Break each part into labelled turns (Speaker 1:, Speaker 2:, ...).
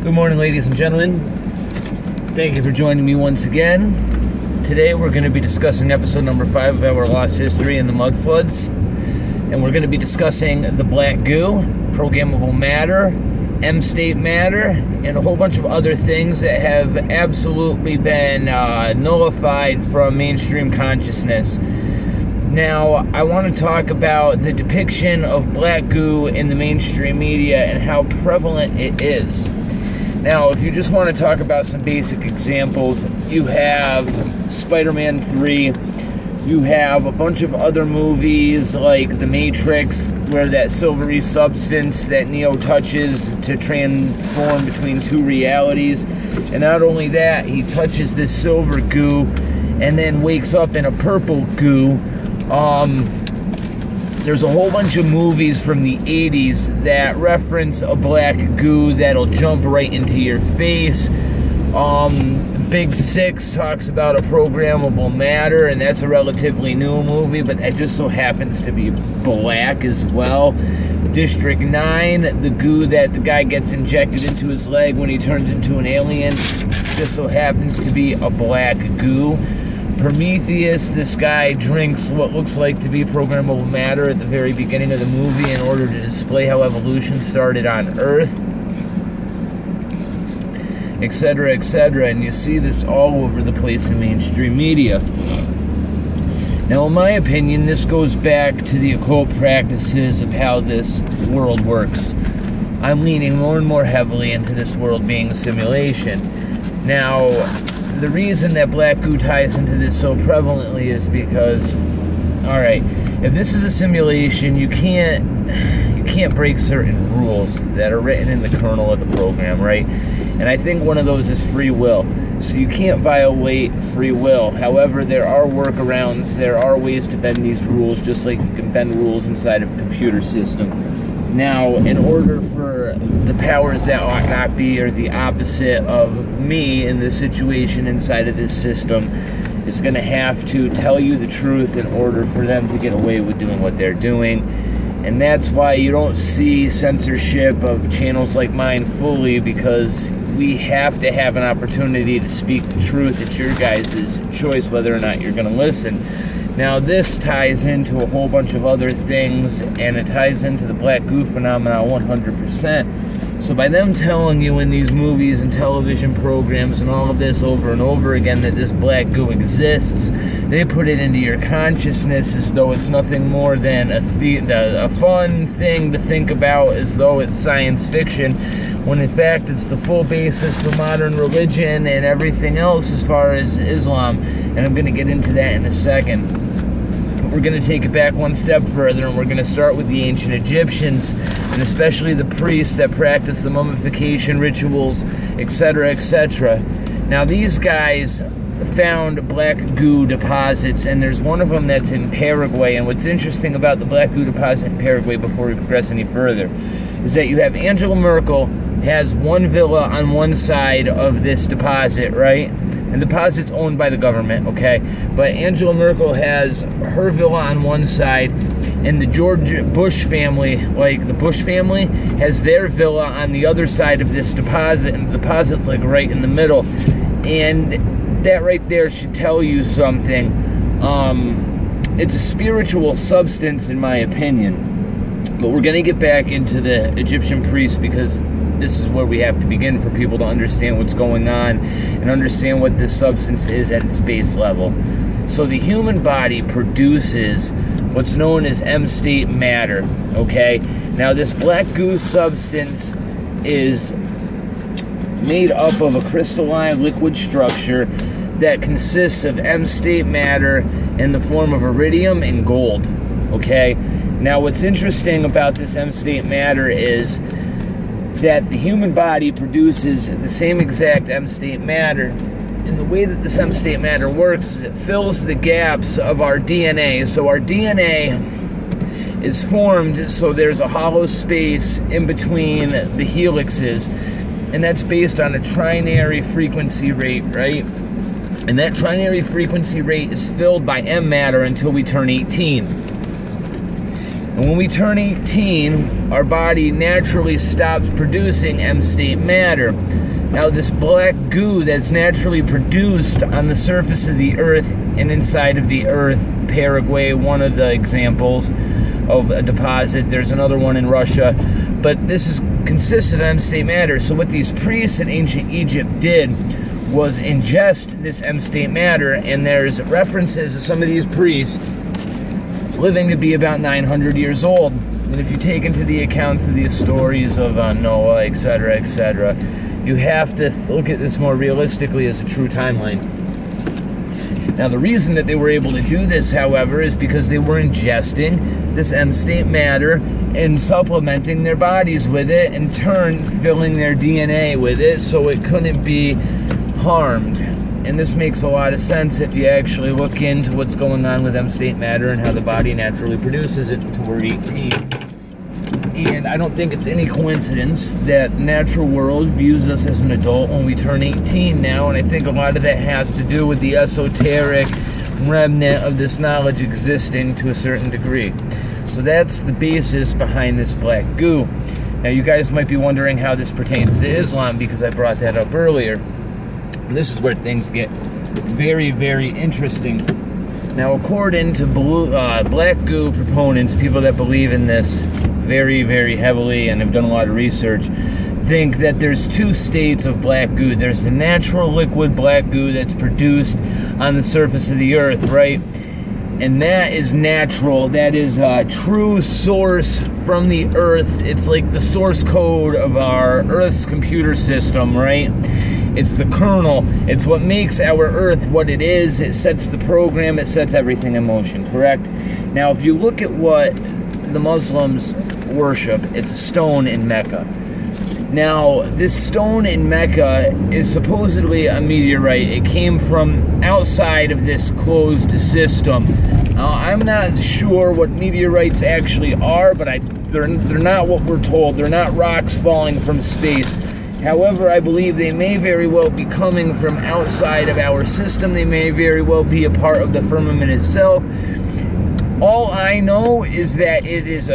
Speaker 1: Good morning, ladies and gentlemen. Thank you for joining me once again. Today we're going to be discussing episode number 5 of our Lost History in the Mud Floods. And we're going to be discussing the black goo, programmable matter, M-state matter, and a whole bunch of other things that have absolutely been nullified from mainstream consciousness. Now, I want to talk about the depiction of black goo in the mainstream media and how prevalent it is. Now, if you just want to talk about some basic examples, you have Spider-Man 3, you have a bunch of other movies like The Matrix, where that silvery substance that Neo touches to transform between two realities. And not only that, he touches this silver goo and then wakes up in a purple goo. There's a whole bunch of movies from the 80s that reference a black goo that'll jump right into your face. Big Six talks about a programmable matter, and that's a relatively new movie, but that just so happens to be black as well. District 9, the goo that the guy gets injected into his leg when he turns into an alien, just so happens to be a black goo. Prometheus, this guy drinks what looks like to be programmable matter at the very beginning of the movie in order to display how evolution started on Earth, etc., etc. And you see this all over the place in mainstream media. Now, in my opinion, this goes back to the occult practices of how this world works. I'm leaning more and more heavily into this world being a simulation. Now, the reason that black goo ties into this so prevalently is because, alright, if this is a simulation, you can't break certain rules that are written in the kernel of the program, right? And I think one of those is free will. So you can't violate free will. However, there are workarounds. There are ways to bend these rules, just like you can bend rules inside of a computer system. Now, in order for the powers that ought not be, or the opposite of me in this situation inside of this system, is going to have to tell you the truth in order for them to get away with doing what they're doing. And that's why you don't see censorship of channels like mine fully, because we have to have an opportunity to speak the truth. It's your guys' choice whether or not you're going to listen. Now, this ties into a whole bunch of other things, and it ties into the black goo phenomenon 100%. So by them telling you in these movies and television programs and all of this over and over again that this black goo exists, they put it into your consciousness as though it's nothing more than a fun thing to think about, as though it's science fiction, when in fact it's the full basis for modern religion and everything else as far as Islam. And I'm going to get into that in a second. We're going to take it back one step further, and we're going to start with the ancient Egyptians, and especially the priests that practiced the mummification rituals, etc., etc. Now, these guys found black goo deposits, and there's one of them that's in Paraguay. And what's interesting about the black goo deposit in Paraguay, before we progress any further, is that you have Angela Merkel has one villa on one side of this deposit, right? And the deposit's owned by the government, okay? But Angela Merkel has her villa on one side, and the George Bush family, like the Bush family, has their villa on the other side of this deposit, and the deposit's like right in the middle. And that right there should tell you something. It's a spiritual substance, in my opinion. But we're going to get back into the Egyptian priests, because this is where we have to begin for people to understand what's going on and understand what this substance is at its base level. So the human body produces what's known as M-state matter, okay? Now, this black goo substance is made up of a crystalline liquid structure that consists of M-state matter in the form of iridium and gold, okay? Now, what's interesting about this M-state matter is that the human body produces the same exact M-state matter. And the way that this M-state matter works is it fills the gaps of our DNA. So our DNA is formed so there's a hollow space in between the helixes. And that's based on a trinary frequency rate, right? And that trinary frequency rate is filled by M matter until we turn 18. And And when we turn 18, our body naturally stops producing M-state matter. Now, this black goo that's naturally produced on the surface of the Earth and inside of the Earth, Paraguay, one of the examples of a deposit. There's another one in Russia. But this consists of M-state matter. So what these priests in ancient Egypt did was ingest this M-state matter, and there's references of some of these priests living to be about 900 years old. And if you take into the accounts of these stories of Noah, etc., etc., you have to look at this more realistically as a true timeline. Now, the reason that they were able to do this, however, is because they were ingesting this M-state matter and supplementing their bodies with it, in turn filling their DNA with it so it couldn't be harmed. And this makes a lot of sense if you actually look into what's going on with M-state matter and how the body naturally produces it until we're 18. And I don't think it's any coincidence that the natural world views us as an adult when we turn 18 now, and I think a lot of that has to do with the esoteric remnant of this knowledge existing to a certain degree. So that's the basis behind this black goo. Now, you guys might be wondering how this pertains to Islam, because I brought that up earlier. And this is where things get very, very interesting. Now, according to black goo proponents, people that believe in this very, very heavily and have done a lot of research, think that there's two states of black goo. There's the natural liquid black goo that's produced on the surface of the Earth, right? And that is natural. That is a true source from the Earth. It's like the source code of our Earth's computer system, right? It's the kernel. It's what makes our Earth what it is. It sets the program. It sets everything in motion, correct? Now, if you look at what the Muslims worship, it's a stone in Mecca. Now, this stone in Mecca is supposedly a meteorite. It came from outside of this closed system. Now, I'm not sure what meteorites actually are, but they're not what we're told. They're not rocks falling from space. However, I believe they may very well be coming from outside of our system. They may very well be a part of the firmament itself. All I know is that it is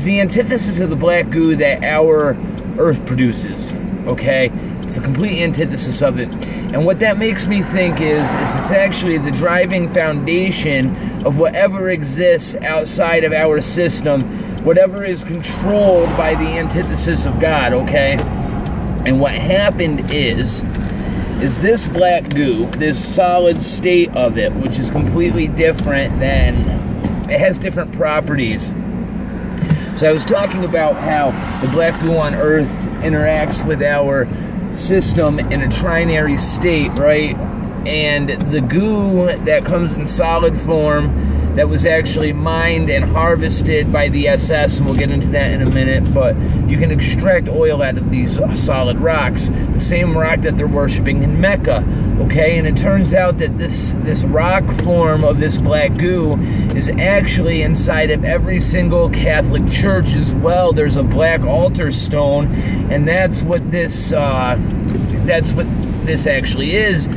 Speaker 1: the antithesis of the black goo that our Earth produces, okay? It's the complete antithesis of it. And what that makes me think is it's actually the driving foundation of whatever exists outside of our system, whatever is controlled by the antithesis of God, okay? And what happened is this black goo, this solid state of it, which is completely different than, it has different properties. So I was talking about how the black goo on Earth interacts with our system in a trinary state, right? And the goo that comes in solid form, that was actually mined and harvested by the SS, and we'll get into that in a minute, but you can extract oil out of these solid rocks, the same rock that they're worshiping in Mecca, okay? And it turns out that this rock form of this black goo is actually inside of every single Catholic church as well. There's a black altar stone, and that's what this actually is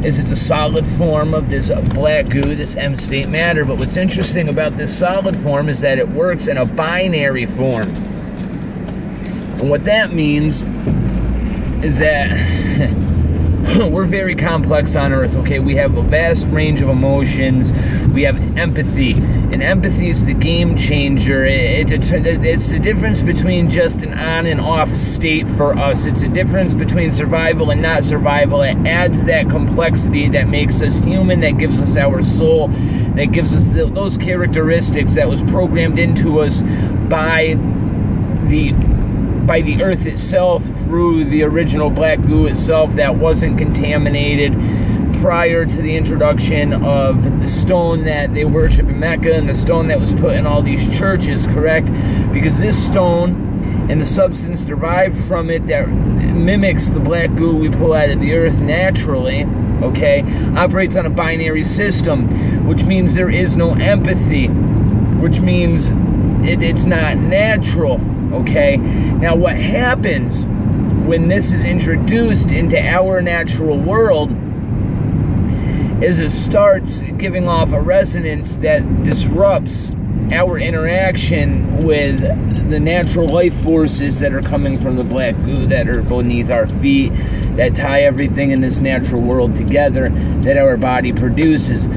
Speaker 1: it's a solid form of this black goo, this M-state matter. But what's interesting about this solid form is that it works in a binary form. And what that means is that we're very complex on Earth, okay? We have a vast range of emotions. We have empathy. And empathy is the game changer. It's the difference between just an on and off state for us. It's a difference between survival and not survival. It adds that complexity that makes us human, that gives us our soul, that gives us those characteristics that was programmed into us by the Earth itself, through the original black goo itself that wasn't contaminated prior to the introduction of the stone that they worship in Mecca and the stone that was put in all these churches, correct? Because this stone and the substance derived from it that mimics the black goo we pull out of the Earth naturally, okay, operates on a binary system, which means there is no empathy, which means it's not natural, okay? Now, what happens when this is introduced into our natural world is it starts giving off a resonance that disrupts our interaction with the natural life forces that are coming from the black goo that are beneath our feet, that tie everything in this natural world together, that our body produces.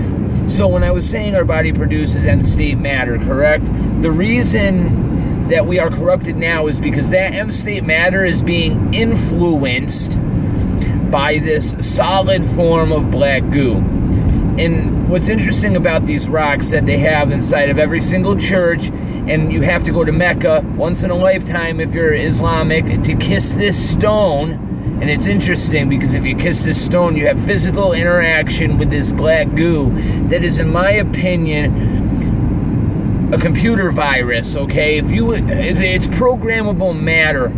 Speaker 1: So when I was saying our body produces M-state matter, correct? The reason that we are corrupted now is because that M-state matter is being influenced by this solid form of black goo. And what's interesting about these rocks that they have inside of every single church, and you have to go to Mecca once in a lifetime if you're Islamic to kiss this stone. And it's interesting because if you kiss this stone, you have physical interaction with this black goo that is, in my opinion, a computer virus, okay? It's programmable matter.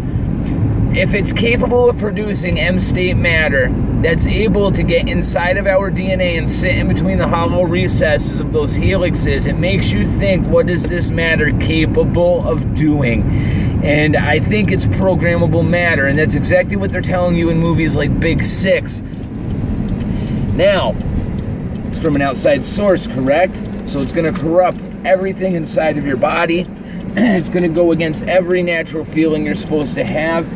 Speaker 1: If it's capable of producing M-state matter that's able to get inside of our DNA and sit in between the hollow recesses of those helixes, it makes you think, what is this matter capable of doing? And I think it's programmable matter, and that's exactly what they're telling you in movies like Big Six. Now, it's from an outside source, correct? So it's going to corrupt everything inside of your body. It's going to go against every natural feeling you're supposed to have.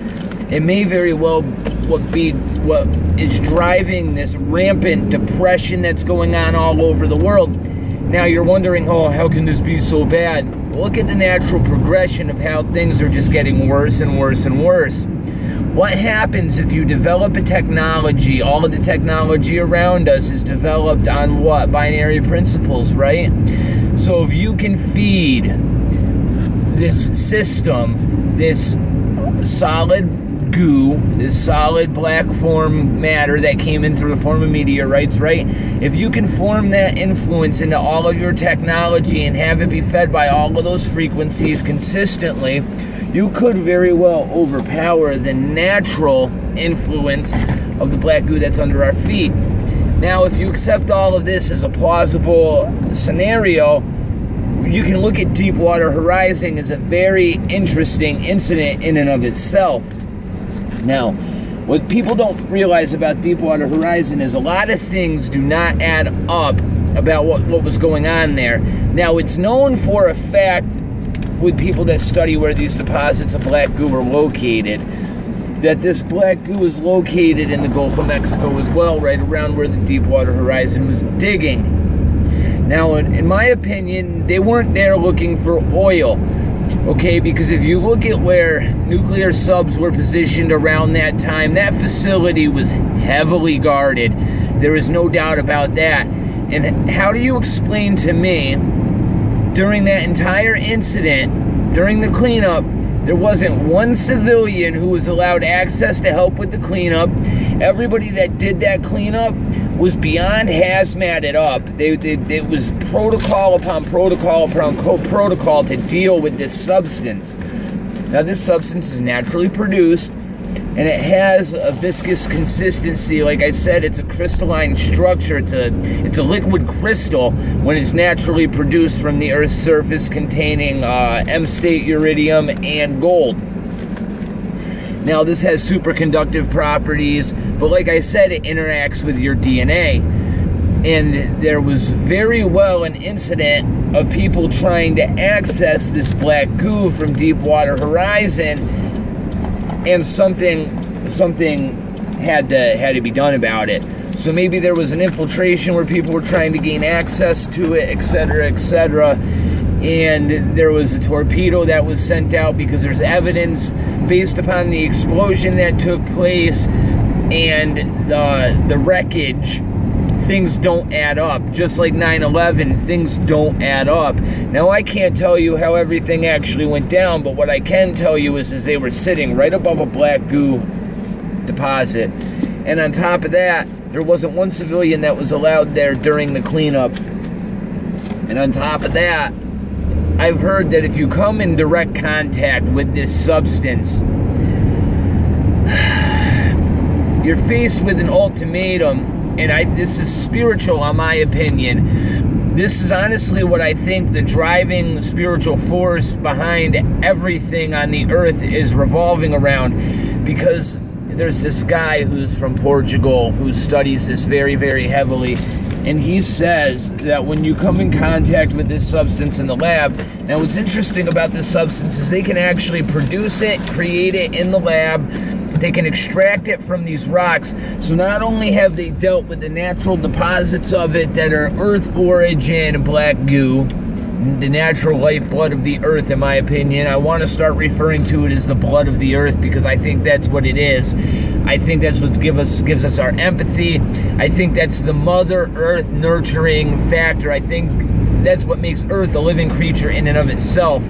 Speaker 1: It may very well be what is driving this rampant depression that's going on all over the world. Now you're wondering, oh, how can this be so bad? Look at the natural progression of how things are just getting worse and worse and worse. What happens if you develop a technology? All of the technology around us is developed on what? Binary principles, right? So if you can feed this system, this solid goo, this solid black form matter that came in through the form of meteorites, right? If you can form that influence into all of your technology and have it be fed by all of those frequencies consistently, you could very well overpower the natural influence of the black goo that's under our feet. Now, if you accept all of this as a plausible scenario, you can look at Deepwater Horizon as a very interesting incident in and of itself. Now, what people don't realize about Deepwater Horizon is a lot of things do not add up about what was going on there. Now, it's known for a fact with people that study where these deposits of black goo are located, that this black goo is located in the Gulf of Mexico as well, right around where the Deepwater Horizon was digging. Now, in my opinion, they weren't there looking for oil. Okay, because if you look at where nuclear subs were positioned around that time, that facility was heavily guarded. There is no doubt about that. And how do you explain to me, during that entire incident, during the cleanup, there wasn't one civilian who was allowed access to help with the cleanup? Everybody that did that cleanup was beyond hazmated up. It was protocol upon protocol upon protocol to deal with this substance. Now, this substance is naturally produced, and it has a viscous consistency. Like I said, it's a crystalline structure. It's a liquid crystal when it's naturally produced from the Earth's surface, containing M-state uridium and gold. Now, this has superconductive properties, but like I said, it interacts with your DNA. And there was very well an incident of people trying to access this black goo from Deepwater Horizon, and something had to be done about it. So maybe there was an infiltration where people were trying to gain access to it, etc., etc. And there was a torpedo that was sent out because there's evidence based upon the explosion that took place and the wreckage. Things don't add up. Just like 9/11, things don't add up. Now, I can't tell you how everything actually went down, but what I can tell you is they were sitting right above a black goo deposit. And on top of that, there wasn't one civilian that was allowed there during the cleanup. And on top of that, I've heard that if you come in direct contact with this substance, you're faced with an ultimatum, and this is spiritual, in my opinion. This is honestly what I think the driving spiritual force behind everything on the earth is revolving around, because there's this guy who's from Portugal who studies this very, very heavily, And he says that when you come in contact with this substance in the lab, now what's interesting about this substance is they can actually produce it, create it in the lab. They can extract it from these rocks. So not only have they dealt with the natural deposits of it that are earth origin black goo, the natural lifeblood of the earth, in my opinion. I want to start referring to it as the blood of the earth because I think that's what it is. I think that's what gives us our empathy. I think that's the Mother Earth nurturing factor. I think that's what makes Earth a living creature in and of itself.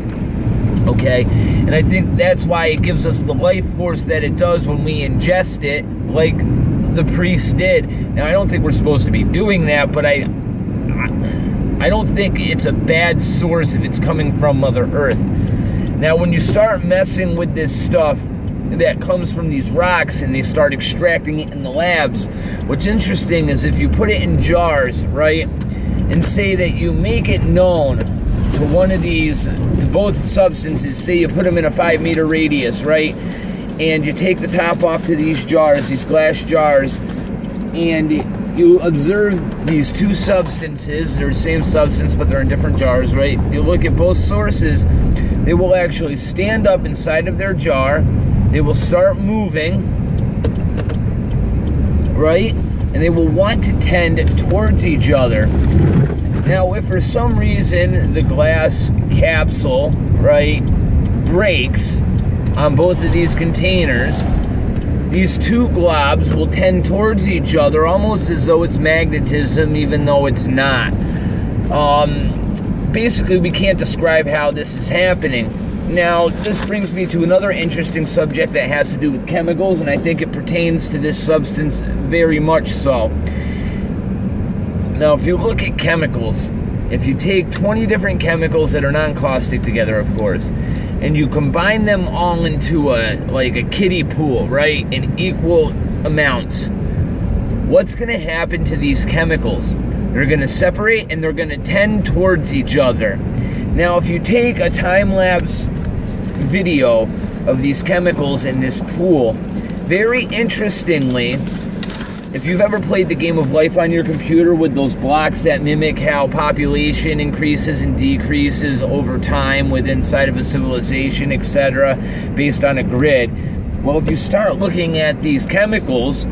Speaker 1: Okay, and I think that's why it gives us the life force that it does when we ingest it, like the priest did. Now, I don't think we're supposed to be doing that, but I don't think it's a bad source if it's coming from Mother Earth. Now, when you start messing with this stuff that comes from these rocks and they start extracting it in the labs, what's interesting is if you put it in jars, right, and say that you make it known to one of these, to both substances, say you put them in a 5-meter radius, right, and you take the top off to these jars, these glass jars, and you observe these two substances. They're the same substance, but they're in different jars, right? You look at both sources, they will actually stand up inside of their jar, they will start moving, right, and they will want to tend towards each other. Now, if for some reason the glass capsule, right, breaks on both of these containers, these two globs will tend towards each other almost as though it's magnetism, even though it's not. Basically, we can't describe how this is happening. Now, this brings me to another interesting subject that has to do with chemicals, and I think it pertains to this substance very much so. Now, if you look at chemicals, if you take 20 different chemicals that are non-caustic together, of course, and you combine them all into like a kiddie pool, right, in equal amounts, what's going to happen to these chemicals? They're going to separate and they're going to tend towards each other. Now, if you take a time-lapse video of these chemicals in this pool, very interestingly, if you've ever played the game of life on your computer with those blocks that mimic how population increases and decreases over time within inside of a civilization, etc., based on a grid, well, if you start looking at these chemicals,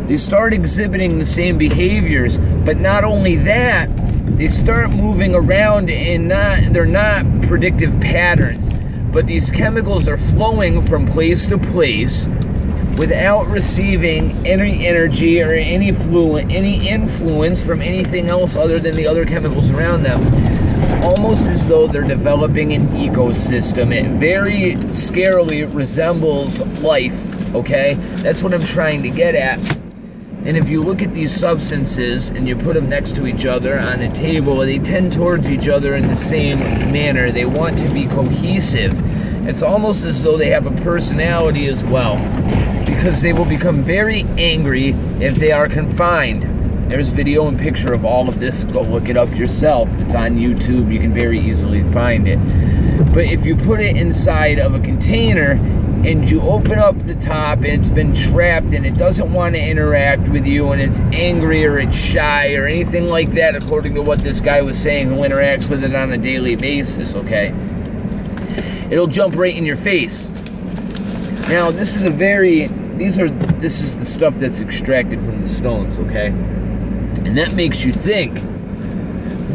Speaker 1: they start exhibiting the same behaviors, but not only that, they start moving around and they're not predictive patterns, but these chemicals are flowing from place to place without receiving any energy or any influence from anything else other than the other chemicals around them. Almost as though they're developing an ecosystem. It very scarily resembles life, okay? That's what I'm trying to get at. And if you look at these substances and you put them next to each other on a table, they tend towards each other in the same manner. They want to be cohesive. It's almost as though they have a personality as well, because they will become very angry if they are confined. There's video and picture of all of this. Go look it up yourself. It's on YouTube. You can very easily find it. But if you put it inside of a container and you open up the top and it's been trapped and it doesn't want to interact with you and it's angry or it's shy or anything like that, according to what this guy was saying who interacts with it on a daily basis, okay? It'll jump right in your face. Now, this is the stuff that's extracted from the stones, okay? And that makes you think,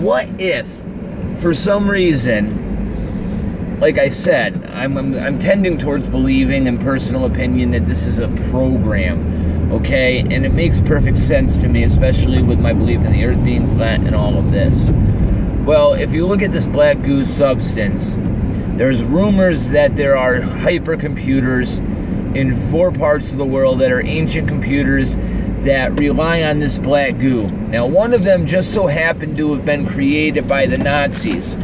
Speaker 1: what if, for some reason, like I said, I'm tending towards believing, in personal opinion, that this is a program, okay? And it makes perfect sense to me, especially with my belief in the earth being flat and all of this. Well, if you look at this black goo substance, there's rumors that there are hypercomputers in 4 parts of the world that are ancient computers that rely on this black goo. Now, one of them just so happened to have been created by the Nazis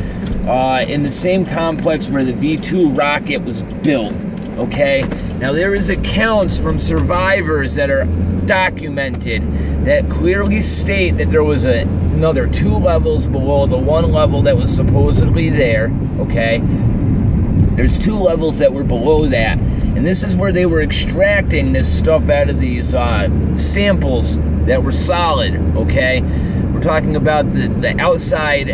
Speaker 1: in the same complex where the V-2 rocket was built, okay? Now, there is accounts from survivors that are documented that clearly state that there was another 2 levels below the 1 level that was supposedly there, okay? There's 2 levels that were below that. And this is where they were extracting this stuff out of these samples that were solid, okay? We're talking about the outside,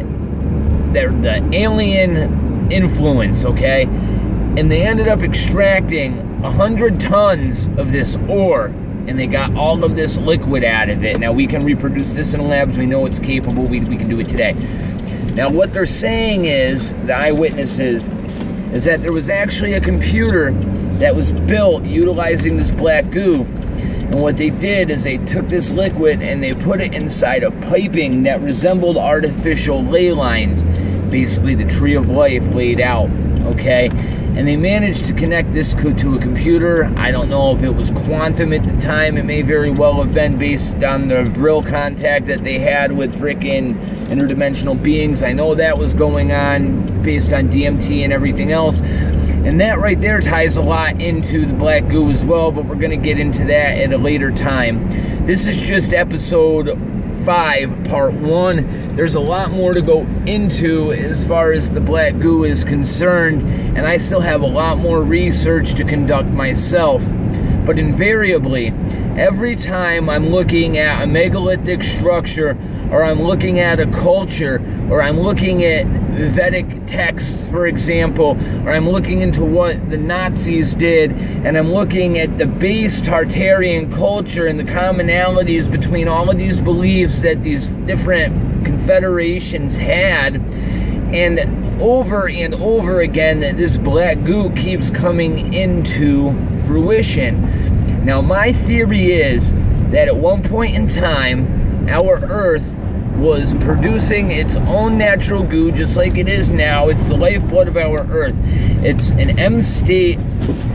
Speaker 1: the alien influence, okay? And they ended up extracting 100 tons of this ore, and they got all of this liquid out of it. Now, we can reproduce this in labs. We know it's capable. We can do it today. Now, what they're saying is, the eyewitnesses, is that there was actually a computer that was built utilizing this black goo. And what they did is they took this liquid and they put it inside of piping that resembled artificial ley lines, basically the tree of life laid out, okay? And they managed to connect this to a computer. I don't know if it was quantum at the time. It may very well have been based on the Vril contact that they had with frickin' interdimensional beings. I know that was going on based on DMT and everything else. And that right there ties a lot into the black goo as well, but we're going to get into that at a later time. This is just episode 5, part 1. There's a lot more to go into as far as the black goo is concerned, and I still have a lot more research to conduct myself. But invariably, every time I'm looking at a megalithic structure, or I'm looking at a culture, or I'm looking at Vedic texts, for example, or I'm looking into what the Nazis did, and I'm looking at the base Tartarian culture and the commonalities between all of these beliefs that these different confederations had, and over again that this black goo keeps coming into fruition. Now, my theory is that at one point in time, our Earth was producing its own natural goo, just like it is now. It's the lifeblood of our Earth. It's an M-state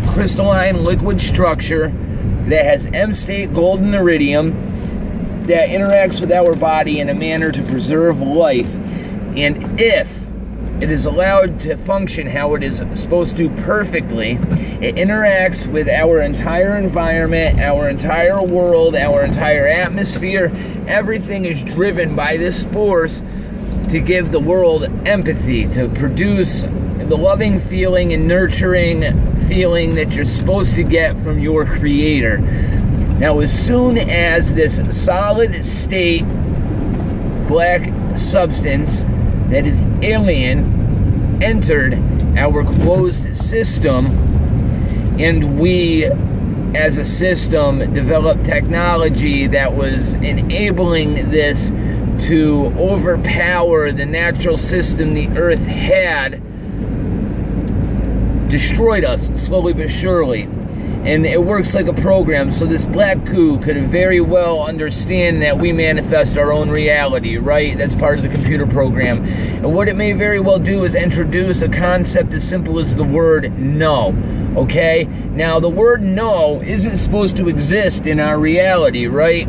Speaker 1: crystalline liquid structure that has M-state gold and iridium that interacts with our body in a manner to preserve life. And if it is allowed to function how it is supposed to perfectly, it interacts with our entire environment, our entire world, our entire atmosphere. Everything is driven by this force to give the world empathy, to produce the loving feeling and nurturing feeling that you're supposed to get from your creator. Now, as soon as this solid state black substance that is alien entered our closed system, and we as a system developed technology that was enabling this to overpower the natural system the Earth had, destroyed us slowly but surely. And it works like a program, so this black goo could very well understand that we manifest our own reality, right? That's part of the computer program. And what it may very well do is introduce a concept as simple as the word no, okay? Now, the word no isn't supposed to exist in our reality, right?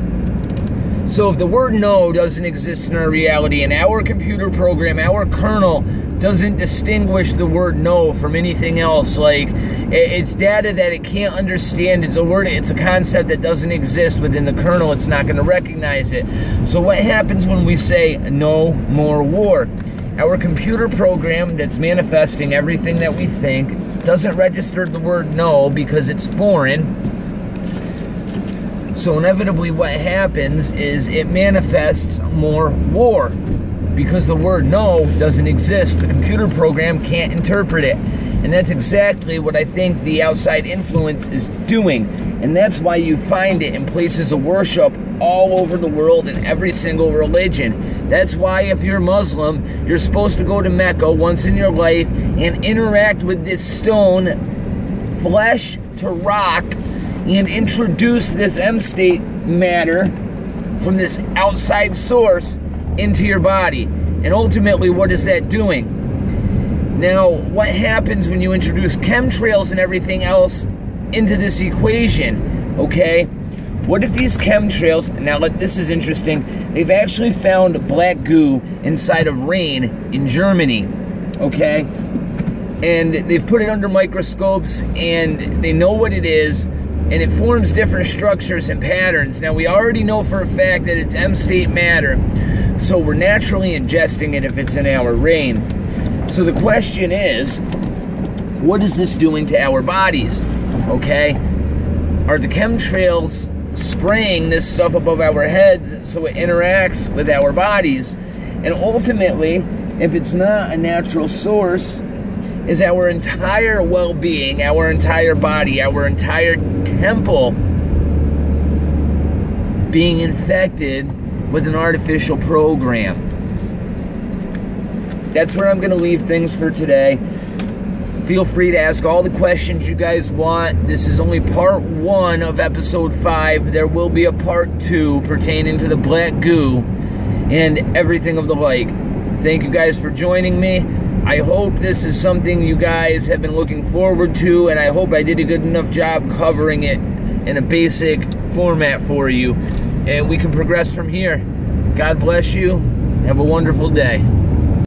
Speaker 1: So if the word no doesn't exist in our reality, and our computer program, our kernel, doesn't distinguish the word no from anything else, like it's data that it can't understand, it's a word, it's a concept that doesn't exist within the kernel, it's not going to recognize it. So what happens when we say no more war? Our computer program that's manifesting everything that we think doesn't register the word no because it's foreign. So inevitably what happens is it manifests more war. Because the word no doesn't exist, the computer program can't interpret it. And that's exactly what I think the outside influence is doing. And that's why you find it in places of worship all over the world in every single religion. That's why if you're Muslim, you're supposed to go to Mecca once in your life and interact with this stone, flesh to rock, and introduce this M-state matter from this outside source into your body. And ultimately, what is that doing? Now, what happens when you introduce chemtrails and everything else into this equation? Okay, what if these chemtrails, now this is interesting, they've actually found black goo inside of rain in Germany, okay? And they've put it under microscopes and they know what it is, and it forms different structures and patterns. Now, we already know for a fact that it's M-state matter, so we're naturally ingesting it if it's in our rain. So the question is, what is this doing to our bodies? Okay? Are the chemtrails spraying this stuff above our heads so it interacts with our bodies. And ultimately, if it's not a natural source, is our entire well-being, our entire body, our entire temple being infected with an artificial program. That's where I'm going to leave things for today. Feel free to ask all the questions you guys want. This is only part 1 of episode 5. There will be a part 2 pertaining to the black goo and everything of the like. Thank you guys for joining me. I hope this is something you guys have been looking forward to, and I hope I did a good enough job covering it in a basic format for you, and we can progress from here. God bless you. Have a wonderful day.